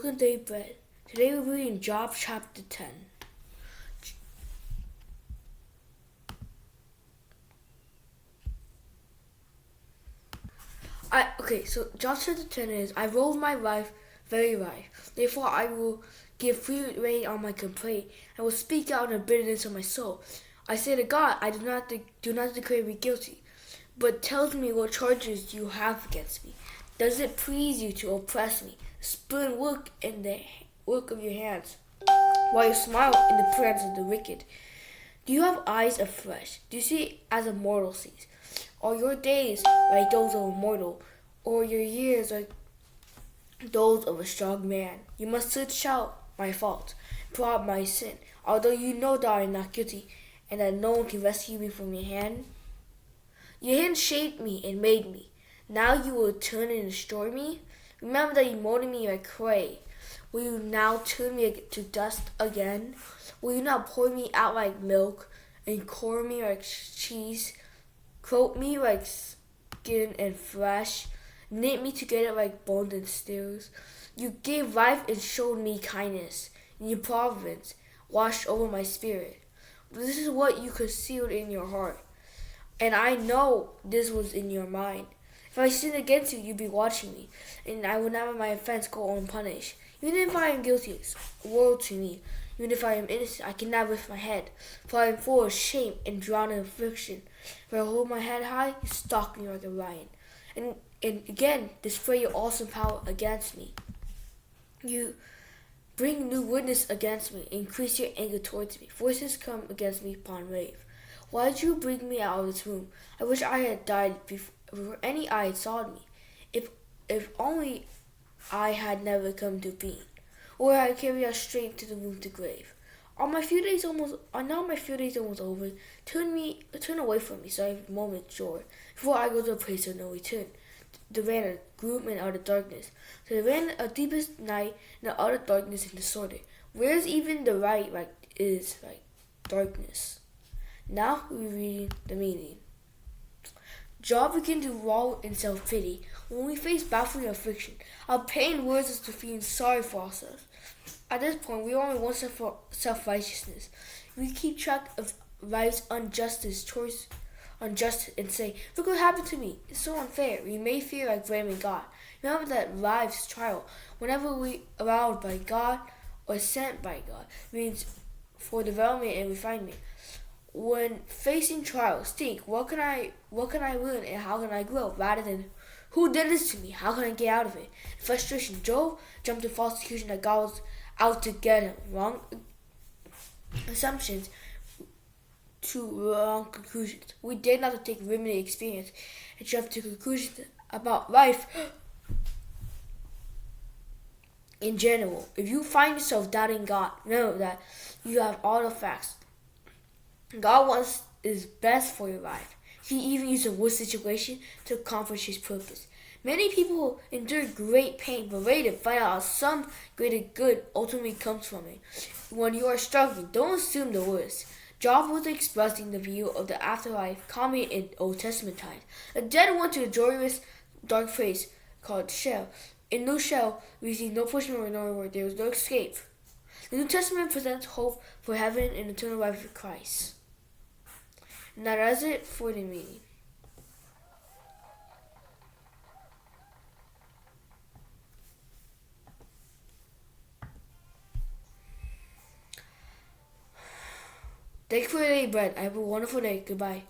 welcome to Bread. Today we're reading Job chapter 10. So Job chapter 10 is, I rolled my life very right. Therefore I will give free rein on my complaint. I will speak out in the bitterness of my soul. I say to God, I do not declare me guilty, but tell me what charges you have against me. Does it please you to oppress me? Spurn work in the work of your hands, while you smile in the presence of the wicked. Do you have eyes of flesh? Do you see as a mortal sees? Are your days like those of a mortal, or your years like those of a strong man? You must search out my fault, pour out my sin, although you know that I am not guilty, and that no one can rescue me from your hand. Your hand shaped me and made me. Now you will turn and destroy me? Remember that you molded me like clay. Will you now turn me to dust again? Will you not pour me out like milk, and core me like cheese, coat me like skin and flesh, knit me together like bones and steels? You gave life and showed me kindness, and your providence washed over my spirit. But this is what you concealed in your heart, and I know this was in your mind. If I sinned against you, you'd be watching me, and I will not let my offense go unpunished. Even if I am guilty, it's woe to me. Even if I am innocent, I cannot lift my head, for I am full of shame and drowned in affliction. When I hold my head high, you stalk me like a lion, and again display your awesome power against me. You bring new witness against me, increase your anger towards me. Voices come against me upon rave. Why did you bring me out of this room? I wish I had died before any eye had saw me. If only I had never come to being, or I had carried us straight to the room to grave. Are now my few days almost over? Turn away from me, so I have a moment's joy, before I go to a place of no return. The land of gloom and utter darkness. So the land of deepest night and the utter darkness and disorder. Where is even the right is like darkness? Now we read the meaning. Job began to wallow in self-pity. When we face baffling affliction, our pain words us to feel sorry for ourselves. At this point, we only want self-righteousness. We keep track of life's injustice and say, look what happened to me. It's so unfair. We may feel like blaming God. Remember that life's trial, whenever we allowed by God or sent by God, means for development and refinement. When facing trials, think, what can I learn and how can I grow, rather than who did this to me? How can I get out of it? In frustration, Job jumped to false accusation that God was out to get him. Wrong assumptions to wrong conclusions. We dare not to take limited experience and jump to conclusions about life in general. If you find yourself doubting God, remember that you have all the facts. God wants is best for your life. He even used a worst situation to accomplish his purpose. Many people endure great pain, but later find out some greater good ultimately comes from it. When you are struggling, don't assume the worst. Job was expressing the view of the afterlife common in Old Testament times. The dead went to a joyless, dark place called Sheol. In no Sheol, we see no punishment nor reward. There was no escape. The New Testament presents hope for heaven and eternal life with Christ. And that is it for the meeting. Thank you for your day, Brett. I have a wonderful day. Goodbye.